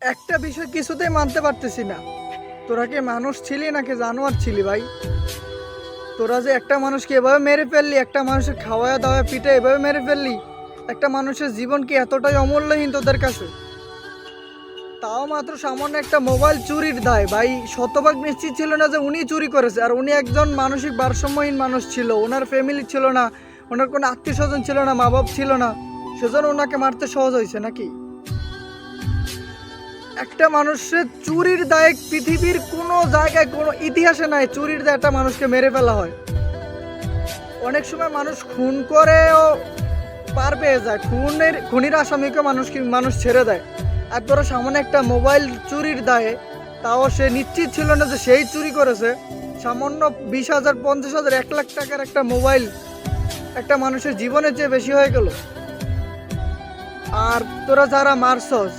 একটা বিষয় কিছুতেই মানতে পারতেছি না। তোরা কি মানুষ ছিলি নাকি জানোয়ার ছিলি ভাই? তোরা যে একটা মানুষকে এভাবে মেরে ফেললি, একটা মানুষের খাওয়া দাওয়া পিঠে এভাবে মেরে ফেললি, একটা মানুষের জীবন কি এতটাই অমূল্যহীন তোদের কাছে? তাও মাত্র সামান্য একটা মোবাইল চুরির দায় ভাই, শতভাগ নিশ্চিত ছিল না যে উনি চুরি করেছে। আর উনি একজন মানসিক ভারসাম্যহীন মানুষ ছিল, ওনার ফ্যামিলি ছিল না, ওনার কোনো আত্মীয় স্বজন ছিল না, মা বাপ ছিল না, সেজন্য ওনাকে মারতে সহজ হয়েছে নাকি? একটা মানুষের চুরির দায়ে পৃথিবীর কোনো জায়গায় কোনো ইতিহাসে নাই চুরির দায়ে একটা মানুষকে মেরে ফেলা হয়। অনেক সময় মানুষ খুন করেও পার পেয়ে যায়, খুনির আসামিকে মানুষ ছেড়ে দেয়। আর তোরা সামান্য একটা মোবাইল চুরির দায়ে, তাও সে নিশ্চিত ছিল না যে সেই চুরি করেছে, সামান্য 20,000 50,000 1 লাখ টাকার একটা মোবাইল একটা মানুষের জীবনের চেয়ে বেশি হয়ে গেল। আর তোরা যারা মারছস,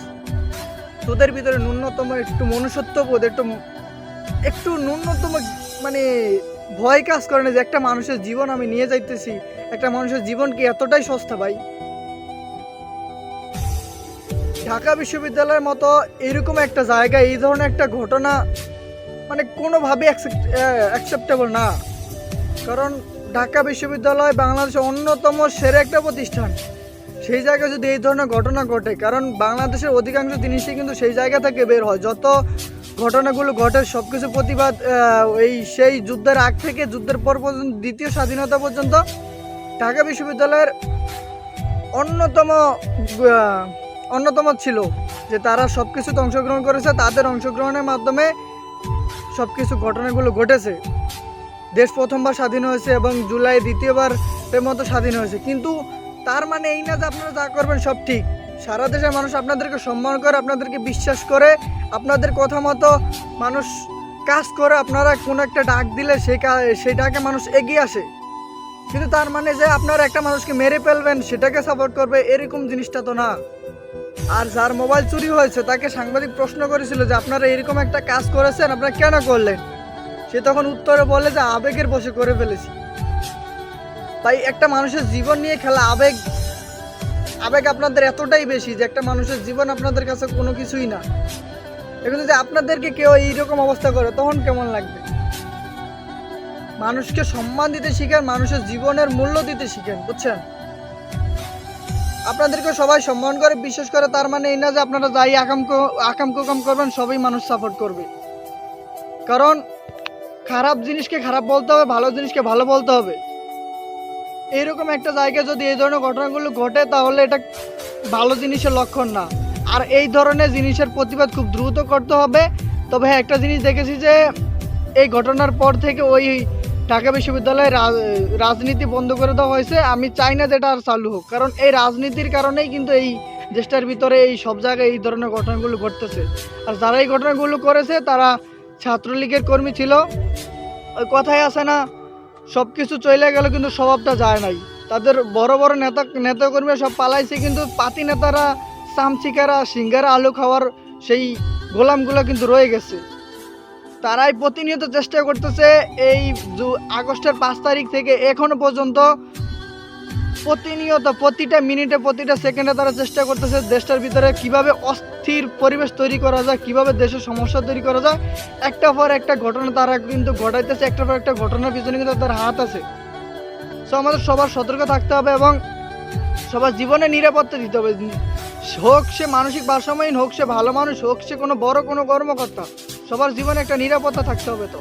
তোদের ভিতরে ন্যূনতম একটু মনুষ্যত্ববোধ, একটু একটু ন্যূনতম মানে ভয় কাজ করে না যে একটা মানুষের জীবন আমি নিয়ে যাইতেছি? একটা মানুষের জীবন কি এতটাই সস্তা ভাই? ঢাকা বিশ্ববিদ্যালয়ের মতো এরকম একটা জায়গায় এই ধরনের একটা ঘটনা মানে কোনোভাবে অ্যাকসেপ্টেবল না। কারণ ঢাকা বিশ্ববিদ্যালয় বাংলাদেশের অন্যতম সেরা একটা প্রতিষ্ঠান। সেই জায়গায় যদি এই ধরনের ঘটনা ঘটে, কারণ বাংলাদেশের অধিকাংশ জিনিসই কিন্তু সেই জায়গা থেকে বের হয়, যত ঘটনাগুলো ঘটে সব কিছু প্রতিবাদ সেই যুদ্ধের আগ থেকে যুদ্ধের পর পর্যন্ত, দ্বিতীয় স্বাধীনতা পর্যন্ত ঢাকা বিশ্ববিদ্যালয়ের অন্যতম অন্যতম ছিল যে তারা সব কিছুতে অংশগ্রহণ করেছে, তাদের অংশগ্রহণের মাধ্যমে সব কিছু ঘটনাগুলো ঘটেছে। দেশ প্রথমবার স্বাধীন হয়েছে এবং জুলাই দ্বিতীয়বারের মতো স্বাধীন হয়েছে। কিন্তু তার মানে এই না যে আপনারা যা করবেন সব ঠিক। সারা দেশের মানুষ আপনাদেরকে সম্মান করে, আপনাদেরকে বিশ্বাস করে, আপনাদের কথা মতো মানুষ কাজ করে। আপনারা কোনো একটা ডাক দিলে সেই ডাকে মানুষ এগিয়ে আসে। কিন্তু তার মানে যে আপনারা একটা মানুষকে মেরে ফেলবেন, সেটাকে সাপোর্ট করবে, এরকম জিনিসটা তো না। আর যার মোবাইল চুরি হয়েছে তাকে সাংবাদিক প্রশ্ন করেছিল যে আপনারা এরকম একটা কাজ করেছেন, আপনারা কেন করলেন? সে তখন উত্তরে বলে যে আবেগের বশে করে ফেলেছি। তাই একটা মানুষের জীবন নিয়ে খেলা, আবেগ আপনাদের এতটাই বেশি যে একটা মানুষের জীবন আপনাদের কাছে কোনো কিছুই না। এখন যদি আপনাদেরকে কেউ এইরকম অবস্থা করে তখন কেমন লাগবে? মানুষকে সম্মান দিতে শিখেন, মানুষের জীবনের মূল্য দিতে শিখেন, বুঝছেন? আপনাদেরকে সবাই সম্মান করে, বিশ্বাস করে, তার মানে এই না যে আপনারা যাই আকাম কুকাম করবেন সবই মানুষ সাপোর্ট করবে। কারণ খারাপ জিনিসকে খারাপ বলতে হবে, ভালো জিনিসকে ভালো বলতে হবে। এইরকম একটা জায়গায় যদি এই ধরনের ঘটনাগুলো ঘটে তাহলে এটা ভালো জিনিসের লক্ষণ না। আর এই ধরনের জিনিসের প্রতিবাদ খুব দ্রুত করতে হবে। তবে হ্যাঁ, একটা জিনিস দেখেছি যে এই ঘটনার পর থেকে ওই ঢাকা বিশ্ববিদ্যালয়ে রাজনীতি বন্ধ করে দেওয়া হয়েছে। আমি চাই না যে এটা আর চালু হোক, কারণ এই রাজনীতির কারণেই কিন্তু এই দেশটার ভিতরে এই সব জায়গায় এই ধরনের ঘটনাগুলো ঘটতেছে। আর যারা এই ঘটনাগুলো করেছে তারা ছাত্রলীগের কর্মী ছিল। ওই কথাই আছে না, সব কিছু চলে গেল কিন্তু স্বভাবটা যায় নাই। তাদের বড় বড় নেতাকর্মী সব পালাইছে, কিন্তু পাতি নেতারা, চামচিকারা, সিঙ্গারা, আলু খাওয়ার সেই গোলামগুলো কিন্তু রয়ে গেছে। তারাই প্রতিনিয়ত চেষ্টা করতেছে এই আগস্টের 5 তারিখ থেকে এখনো পর্যন্ত প্রতিনিয়ত প্রতিটা মিনিটে প্রতিটা সেকেন্ডে তারা চেষ্টা করতেছে দেশটার ভিতরে কিভাবে অস্থির পরিবেশ তৈরি করা যায়, কিভাবে দেশের সমস্যা তৈরি করা যায়। একটা পর একটা ঘটনা তারা কিন্তু ঘটাইতেছে, একটা পর একটা ঘটনার পিছনে কিন্তু তার হাত আছে। সো আমাদের সবার সতর্ক থাকতে হবে এবং সবার জীবনে নিরাপত্তা দিতে হবে। হোক সে মানসিক ভারসাম্যহীন, হোক সে ভালো মানুষ, হোক সে কোনো বড় কোনো কর্মকর্তা, সবার জীবনে একটা নিরাপত্তা থাকতে হবে। তো